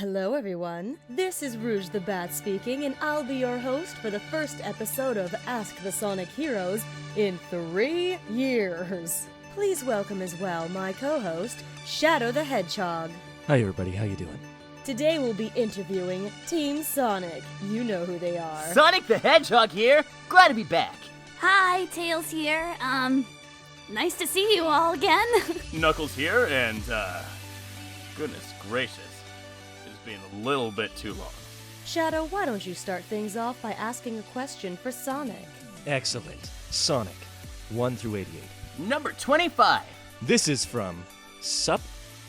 Hello everyone, this is Rouge the Bat speaking, and I'll be your host for the first episode of Ask the Sonic Heroes in 3 years. Please welcome as well my co-host, Shadow the Hedgehog. Hi everybody, how you doing? Today we'll be interviewing Team Sonic. You know who they are. Sonic the Hedgehog here, glad to be back. Hi, Tails here. Nice to see you all again. Knuckles here, and, goodness gracious, it's been a little bit too long. Shadow, why don't you start things off by asking a question for Sonic? Excellent. Sonic, 1 through 88. Number 25. This is from Sup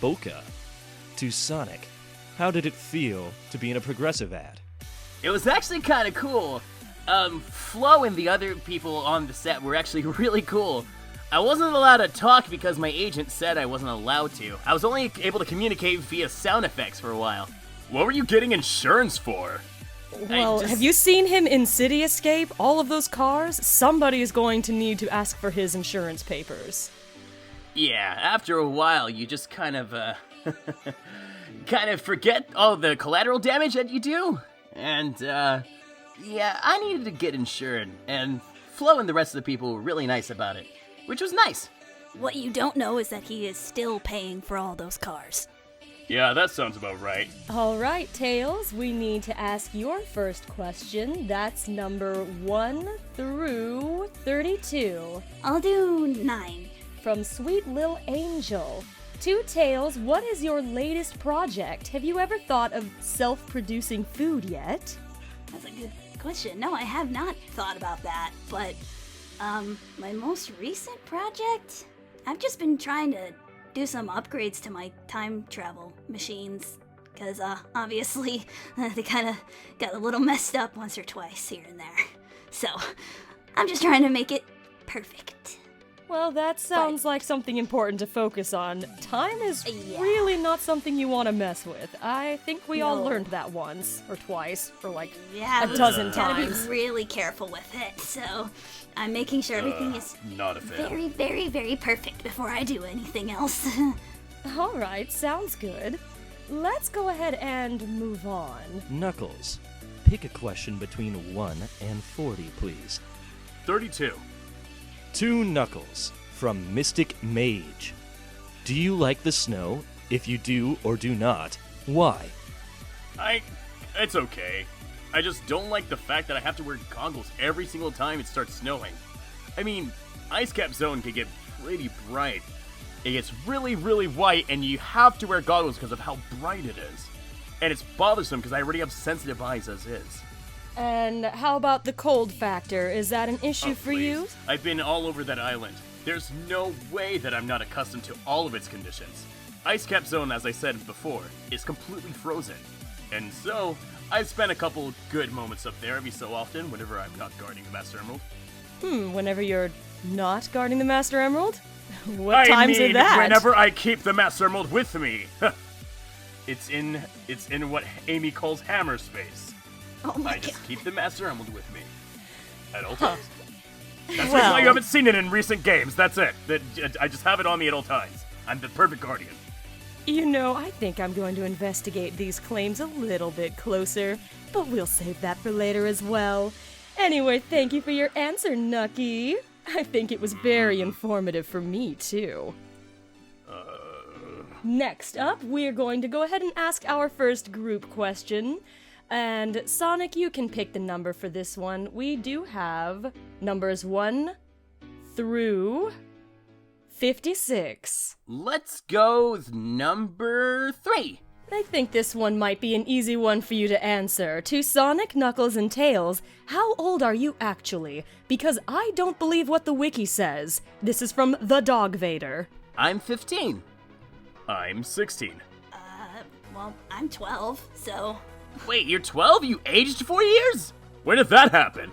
Boca to Sonic. How did it feel to be in a progressive ad? It was actually kind of cool. Flo and the other people on the set were actually really cool. I wasn't allowed to talk because my agent said I wasn't allowed to. I was only able to communicate via sound effects for a while. What were you getting insurance for? Well, have you seen him in City Escape? All of those cars? Somebody is going to need to ask for his insurance papers. Yeah, after a while, you just kind of forget all the collateral damage that you do. And, yeah, I needed to get insured, and Flo and the rest of the people were really nice about it, which was nice. What you don't know is that he is still paying for all those cars. Yeah, that sounds about right. All right, Tails, we need to ask your first question. That's number 1 through 32. I'll do 9. From Sweetlil Angel. To Tails, what is your latest project? Have you ever thought of self-producing food yet? That's a good question. No, I have not thought about that, but, my most recent project? I've just been trying to do some upgrades to my time travel machines, because, obviously, they kind of got a little messed up once or twice here and there. So, I'm just trying to make it perfect. Well, that sounds like something important to focus on. Time is really not something you want to mess with. I think we all learned that once, or twice, or like a dozen times. Gotta be really careful with it, so I'm making sure everything is Not a fan. very, very, very perfect before I do anything else. Alright, sounds good. Let's go ahead and move on. Knuckles, pick a question between 1 and 40, please. 32. To Knuckles, from Mystic Mage. Do you like the snow? If you do or do not, why? It's okay. I just don't like the fact that I have to wear goggles every single time it starts snowing. I mean, Ice Cap Zone can get pretty bright. It gets really, really white, and you have to wear goggles because of how bright it is. And it's bothersome because I already have sensitive eyes as is. And how about the cold factor? Is that an issue for Please. you? I've been all over that island. There's no way that I'm not accustomed to all of its conditions. Ice Cap Zone, as I said before, is completely frozen. And so, I've spent a couple good moments up there every so often whenever I'm not guarding the Master Emerald. Whenever you're not guarding the Master Emerald? What times are that? Whenever I keep the Master Emerald with me. It's in what Amy calls hammer space. Oh my I god. just keep the Master Emerald with me. At all times. That's Well- why you haven't seen it in recent games, that's it. I just have it on me at all times. I'm the perfect guardian. You know, I think I'm going to investigate these claims a little bit closer, but we'll save that for later as well. Anyway, thank you for your answer, Nucky. I think it was very informative for me, too. Next up, we're going to go ahead and ask our first group question. And Sonic, you can pick the number for this one. We do have numbers 1 through 56. Let's go with number 3. I think this one might be an easy one for you to answer. To Sonic, Knuckles, and Tails, how old are you actually? Because I don't believe what the wiki says. This is from the Dog Vader. I'm 15. I'm 16. Well, I'm 12, so Wait, you're 12? You aged 4 years? When did that happen?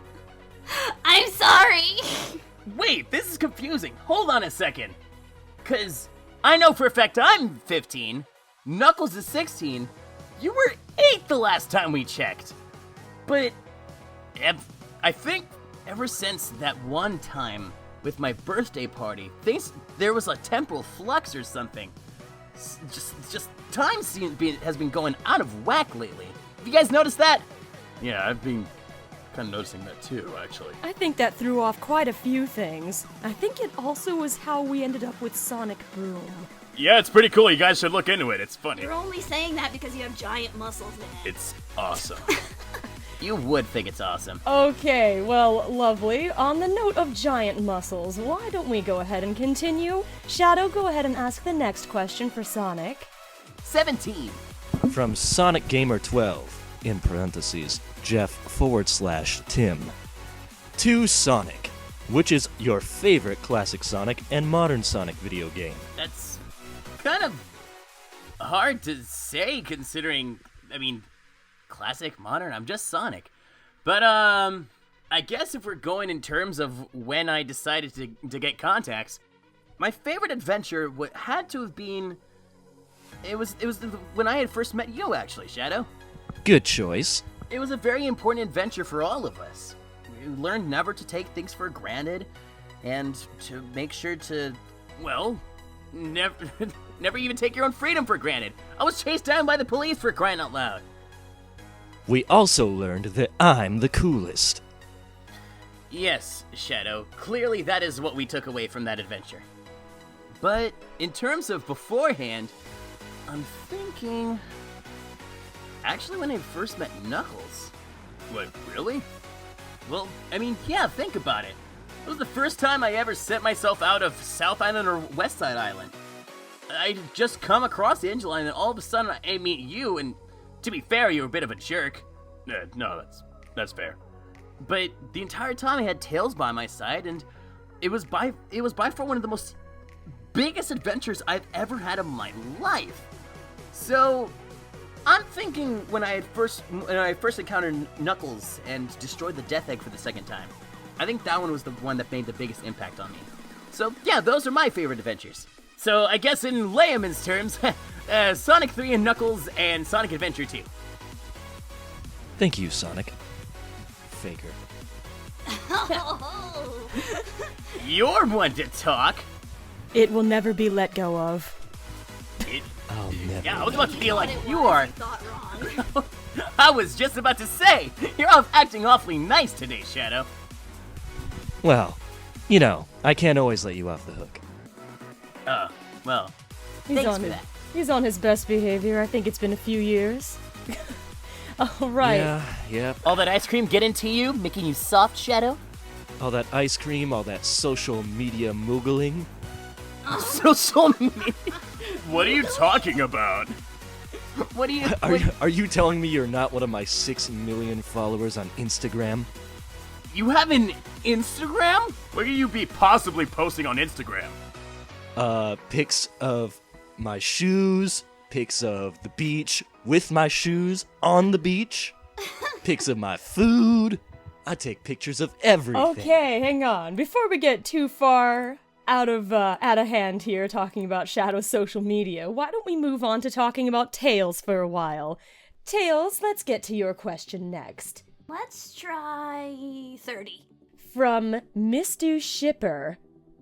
I'm sorry. Wait, this is confusing. Hold on a second. 'Cause I know for a fact I'm 15. Knuckles is 16. You were 8 the last time we checked. But I think ever since that one time with my birthday party, there was a temporal flux or something. just time has been going out of whack lately. Have you guys noticed that? Yeah, I've been kind of noticing that too, actually. I think that threw off quite a few things. I think it also was how we ended up with Sonic Boom. Yeah, it's pretty cool. You guys should look into it. It's funny. You're only saying that because you have giant muscles in it. It's awesome. You would think it's awesome. Okay, well, lovely. On the note of giant muscles, why don't we go ahead and continue? Shadow, go ahead and ask the next question for Sonic. 17. From Sonic Gamer 12, in parentheses, Jeff/Tim. To Sonic, which is your favorite classic Sonic and modern Sonic video game? That's kind of hard to say considering, classic, modern, I'm just Sonic. But, I guess if we're going in terms of when I decided to get contacts, my favorite adventure had to have been, it was when I had first met you, actually, Shadow. Good choice. It was a very important adventure for all of us. We learned never to take things for granted, and to make sure to, never even take your own freedom for granted. I was chased down by the police for crying out loud. We also learned that I'm the coolest. Yes, Shadow, clearly that is what we took away from that adventure. But in terms of beforehand, I'm thinking... Actually, when I first met Knuckles. What, really? Well, yeah, think about it. It was the first time I ever set myself out of South Island or West Side Island. I'd just come across Angel Island, and all of a sudden I meet you, and to be fair, you were a bit of a jerk. No, that's fair. But the entire time I had Tails by my side, and it was by far one of the most biggest adventures I've ever had in my life. So I'm thinking when I first encountered Knuckles and destroyed the Death Egg for the second time, I think that one was the one that made the biggest impact on me. So yeah, those are my favorite adventures. So I guess in layman's terms, Sonic 3 and Knuckles and Sonic Adventure 2. Thank you, Sonic. Faker. You're one to talk. It will never be let go of. I'll never. Yeah, I was about to be like, Thought it you was, are. you thought wrong. I was just about to say, you're off acting awfully nice today, Shadow. Well, I can't always let you off the hook. Well, He's thanks on for his, that. He's on his best behavior. I think it's been a few years. All right. Yeah, yep. All that ice cream get into you, making you soft, Shadow? All that ice cream, all that social media moogling. Social media? What are you talking about? What do you... Are you telling me you're not one of my 6 million followers on Instagram? You have an Instagram? What could you be possibly posting on Instagram? Pics of my shoes, pics of the beach with my shoes on the beach, pics of my food. I take pictures of everything. Okay, hang on. Before we get too far out of hand here talking about Shadow's social media, why don't we move on to talking about Tails for a while? Tails, let's get to your question next. Let's try 30. From Mr. Shipper.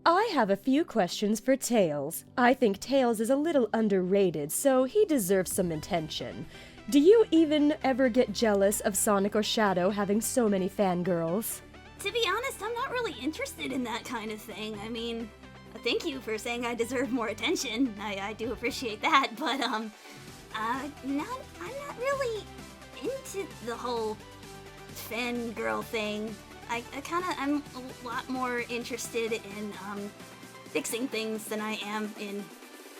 I have a few questions for Tails. I think Tails is a little underrated, so he deserves some attention. Do you even ever get jealous of Sonic or Shadow having so many fangirls? To be honest, I'm not really interested in that kind of thing. Thank you for saying I deserve more attention. I do appreciate that, but I'm not really into the whole fangirl thing. I'm a lot more interested in fixing things than I am in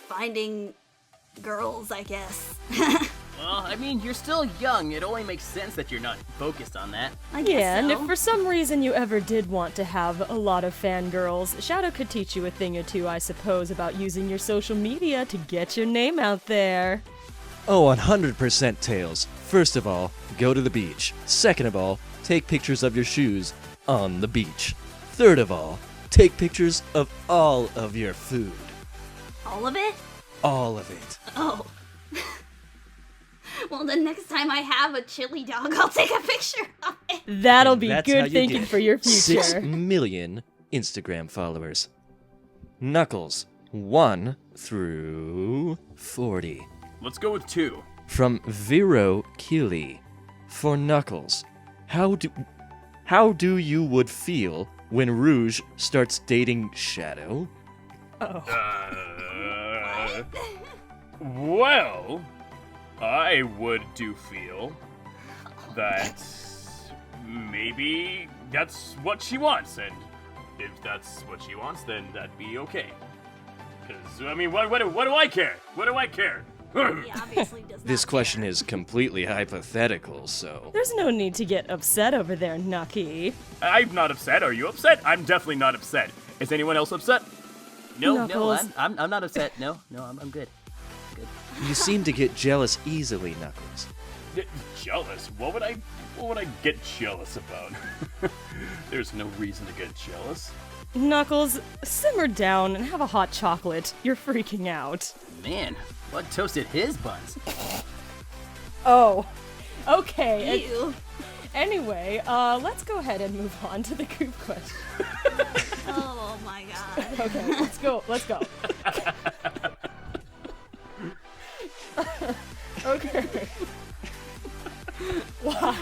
finding girls, I guess. Well, you're still young. It only makes sense that you're not focused on that. I guess Yeah, and so. if for some reason you ever did want to have a lot of fangirls, Shadow could teach you a thing or two, I suppose, about using your social media to get your name out there. Oh, 100% Tails. First of all, go to the beach. Second of all, take pictures of your shoes on the beach. Third of all, take pictures of all of your food. All of it? All of it. Oh. Well, the next time I have a chili dog, I'll take a picture of it. That'll And be that's how good you thinking get for your 6 future. million Instagram followers. Knuckles, 1 through 40. Let's go with 2. From Vero Keeley. For Knuckles, how do you would feel when Rouge starts dating Shadow? Well, I would feel that maybe that's what she wants, and if that's what she wants, then that'd be okay. Because, I mean, what do I care? What do I care? He obviously does not This question care. is completely hypothetical, so... There's no need to get upset over there, Nucky. I'm not upset. Are you upset? I'm definitely not upset. Is anyone else upset? No, Knuckles. I'm not upset. No, I'm good. You seem to get jealous easily, Knuckles. Jealous? What would I get jealous about? There's no reason to get jealous. Knuckles, simmer down and have a hot chocolate. You're freaking out. Man, what toasted his buns? Oh, okay. Ew. Anyway, let's go ahead and move on to the group question. Oh my god. Okay, let's go. Okay. Wow.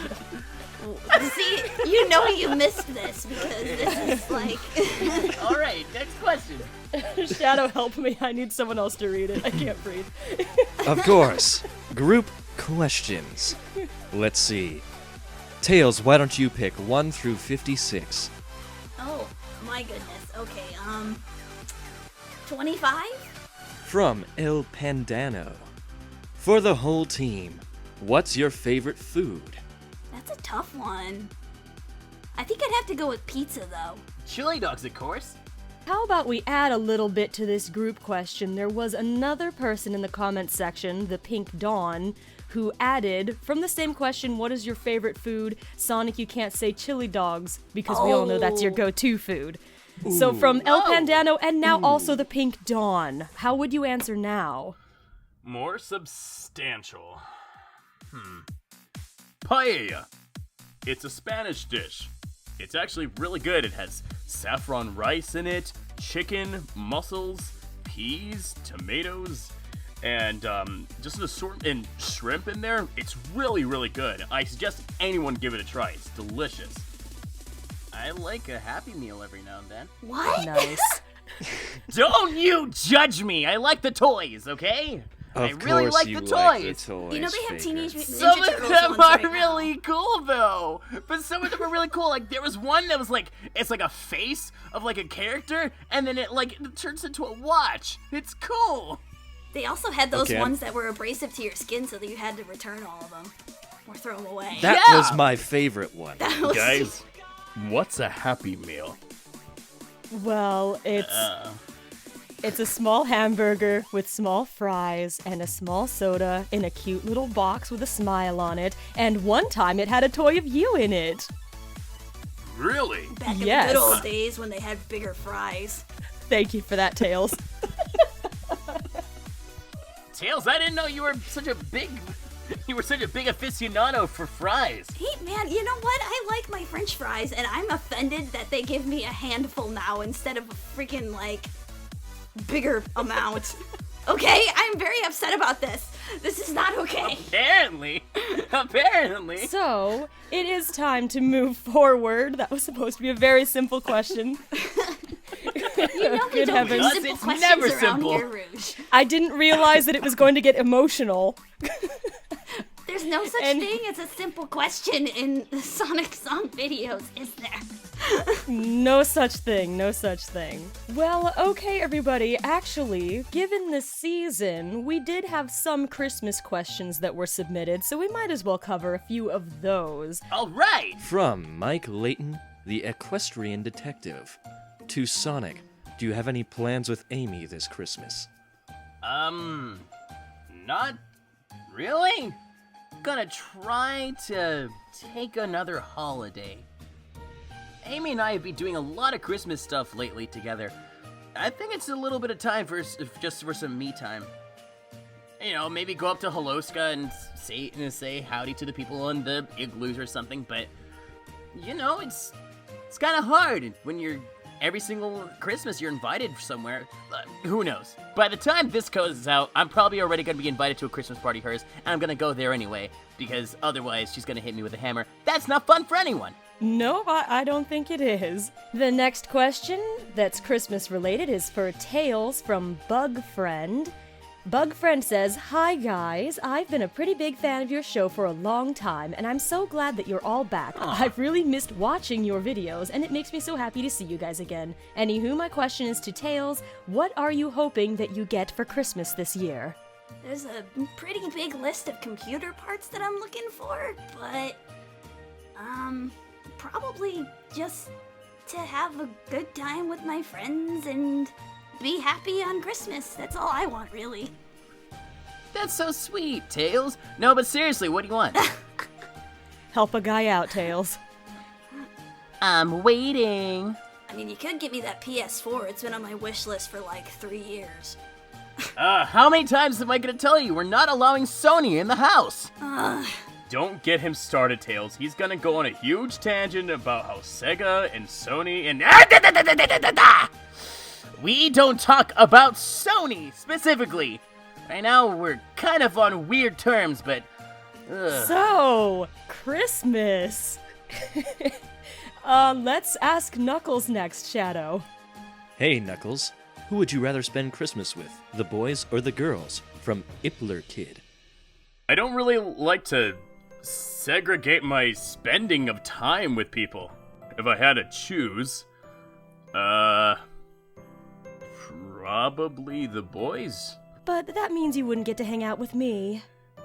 See, you know you missed this because this is like. All right, next question. Shadow, help me. I need someone else to read it. I can't breathe. Of course. Group questions. Let's see. Tails, why don't you pick 1 through 56? Oh my goodness. Okay. 25. From El Pandano. For the whole team, what's your favorite food? That's a tough one. I think I'd have to go with pizza though. Chili dogs, of course. How about we add a little bit to this group question? There was another person in the comments section, the Pink Dawn, who added, from the same question, what is your favorite food? Sonic, you can't say chili dogs, because we all know that's your go-to food. So from El Pandano, and now also the Pink Dawn, how would you answer now? More substantial. Paella. It's a Spanish dish. It's actually really good. It has saffron rice in it, chicken, mussels, peas, tomatoes, and just an assortment and shrimp in there. It's really, really good. I suggest anyone give it a try. It's delicious. I like a Happy Meal every now and then. What? Nice. Don't you judge me! I like the toys, okay? I Of really course like you the like toys. the toys. You know they have Faker. Teenage Mutant Some Ninja of Turtles them ones are right now. really cool though, but some of them are really cool. Like there was one that was like it's like a face of like a character, and then it turns into a watch. It's cool. They also had those Okay. ones that were abrasive to your skin, so that you had to return all of them or throw them away. That Yeah. was my favorite one. That was- Guys, what's a Happy Meal? Well, it's a small hamburger with small fries and a small soda in a cute little box with a smile on it, and one time it had a toy of you in it. Really? Back in Yes. the good old days when they had bigger fries. Thank you for that, Tails. Tails, I didn't know you were such a big aficionado for fries. Hey man, you know what? I like my french fries, and I'm offended that they give me a handful now instead of a freaking, like, bigger amount. Okay? I'm very upset about this. This is not okay. Apparently. So, it is time to move forward. That was supposed to be a very simple question. You know we Good don't heavens. do simple It's questions never around simple. here, Rouge. I didn't realize that it was going to get emotional. There's no such And- thing as a simple question in the Sonic song videos, is there? No such thing, no such thing. Well, okay, everybody. Actually, given this season, we did have some Christmas questions that were submitted, so we might as well cover a few of those. All right. From Mike Layton, the Equestrian Detective. To Sonic, do you have any plans with Amy this Christmas? Not really. Gonna try to take another holiday. Amy and I have been doing a lot of Christmas stuff lately together. I think it's a little bit of time for some me time. You know, maybe go up to Holoska and say howdy to the people in the igloos or something. But you know, it's kind of hard when you're every single Christmas you're invited somewhere. Who knows? By the time this goes out, I'm probably already going to be invited to a Christmas party of hers, and I'm going to go there anyway, because otherwise she's going to hit me with a hammer. That's not fun for anyone. No, I don't think it is. The next question that's Christmas related is for Tails from Bug Friend. Bug Friend says, "Hi guys, I've been a pretty big fan of your show for a long time, and I'm so glad that you're all back. I've really missed watching your videos, and it makes me so happy to see you guys again. Anywho, my question is to Tails, what are you hoping that you get for Christmas this year?" There's a pretty big list of computer parts that I'm looking for, but, probably just to have a good time with my friends and be happy on Christmas. That's all I want, really. That's so sweet, Tails. No, but seriously, what do you want? Help a guy out, Tails. I'm waiting. I mean, you could get me that PS4. It's been on my wish list for like 3 years. How many times am I gonna tell you we're not allowing Sony in the house? Don't get him started, Tails. He's gonna go on a huge tangent about how Sega and Sony and... We don't talk about Sony specifically. Right now, we're kind of on weird terms, but... So, Christmas. Let's ask Knuckles next, Shadow. Hey, Knuckles. Who would you rather spend Christmas with, the boys or the girls? From Ippler Kid. I don't really like to segregate my spending of time with people. If I had to choose, probably the boys. But that means you wouldn't get to hang out with me.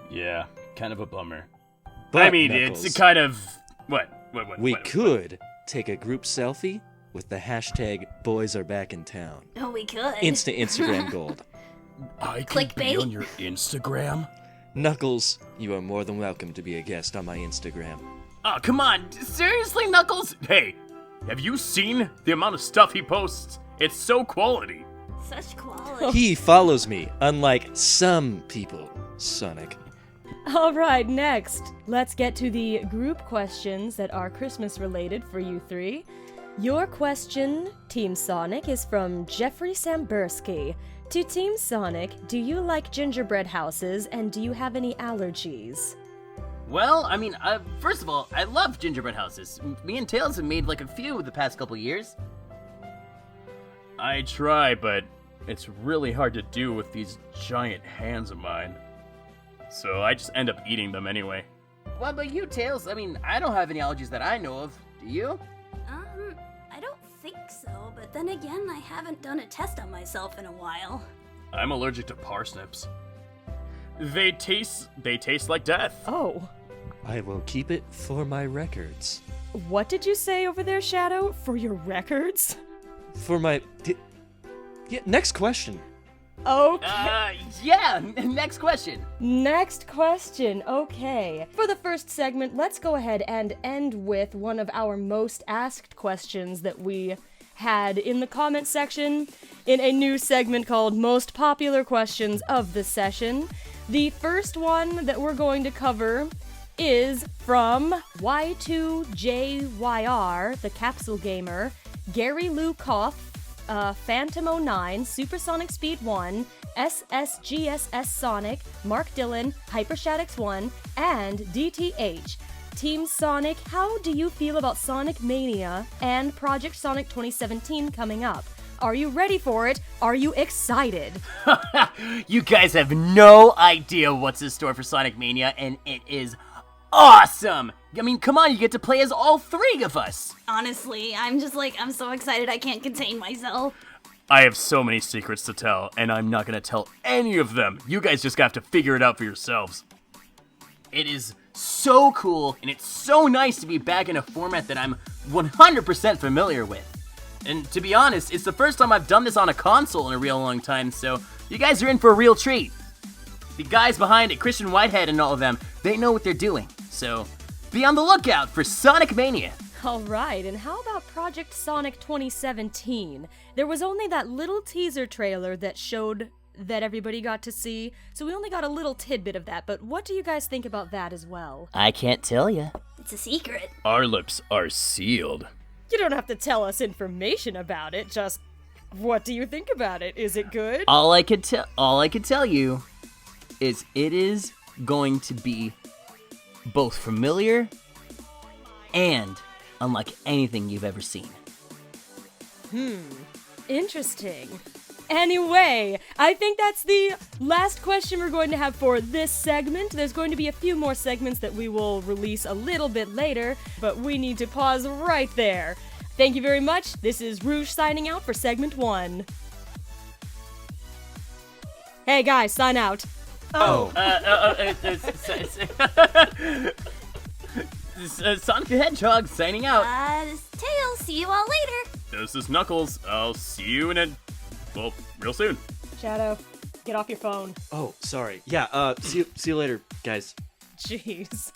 Yeah, kind of a bummer. But, I mean, Knuckles, it's kind of... What? we what? could take a group selfie with the hashtag boys are back in town. Oh, we could. Instant Instagram gold. I can be Clickbait. on your Instagram? Knuckles, you are more than welcome to be a guest on my Instagram. Oh, come on. Seriously, Knuckles? Hey, have you seen the amount of stuff he posts? It's so quality. Such quality. He follows me, unlike some people, Sonic. All right, next, let's get to the group questions that are Christmas related for you three. Your question, Team Sonic, is from Geoffrey Sambursky. To Team Sonic, do you like gingerbread houses and do you have any allergies? Well, I mean, first of all, I love gingerbread houses. Me and Tails have made like a few the past couple years. I try, but it's really hard to do with these giant hands of mine. So I just end up eating them anyway. What about you, Tails? I mean, I don't have any allergies that I know of. Do you? I don't think so, but then again, I haven't done a test on myself in a while. I'm allergic to parsnips. They taste like death. Oh, I will keep it for my records. what did you say over there, Shadow? For your records? For my... Yeah, next question. Okay. Yeah, next question. Next question. Okay. For the first segment, let's go ahead and end with one of our most asked questions that we had in the comment section in a new segment called Most Popular Questions of the Session. The first one that we're going to cover is from Y2JYR, the Capsule Gamer, Gary Lou Koff, Phantom 09, Supersonic Speed 1, SSGSS Sonic, Mark Dillon, Hypershadix 1, and DTH. Team Sonic, how do you feel about Sonic Mania and Project Sonic 2017 coming up? Are you ready for it? Are you excited? You guys have no idea what's in store for Sonic Mania, and it is awesome! I mean, come on, you get to play as all three of us! Honestly, I'm so excited I can't contain myself. I have so many secrets to tell, and I'm not gonna tell any of them. You guys just have to figure it out for yourselves. It is so cool, and it's so nice to be back in a format that I'm 100% familiar with. And to be honest, it's the first time I've done this on a console in a real long time, so you guys are in for a real treat. The guys behind it, Christian Whitehead and all of them, they know what they're doing. So be on the lookout for Sonic Mania. Alright, and how about Project Sonic 2017? There was only that little teaser trailer that showed that everybody got to see, so we only got a little tidbit of that, but what do you guys think about that as well? I can't tell you. It's a secret. Our lips are sealed. You don't have to tell us information about it, just what do you think about it? Is it good? All I could tell you is it is going to be both familiar and unlike anything you've ever seen. Interesting. Anyway, I think that's the last question we're going to have for this segment. There's going to be a few more segments that we will release a little bit later, but we need to pause right there. Thank you very much. This is Rouge signing out for segment 1. Hey guys, sign out. Sonic the Hedgehog signing out. Tails, see you all later. This is Knuckles. I'll see you real soon. Shadow, get off your phone. Oh, sorry. Yeah, see you later, guys. Jeez.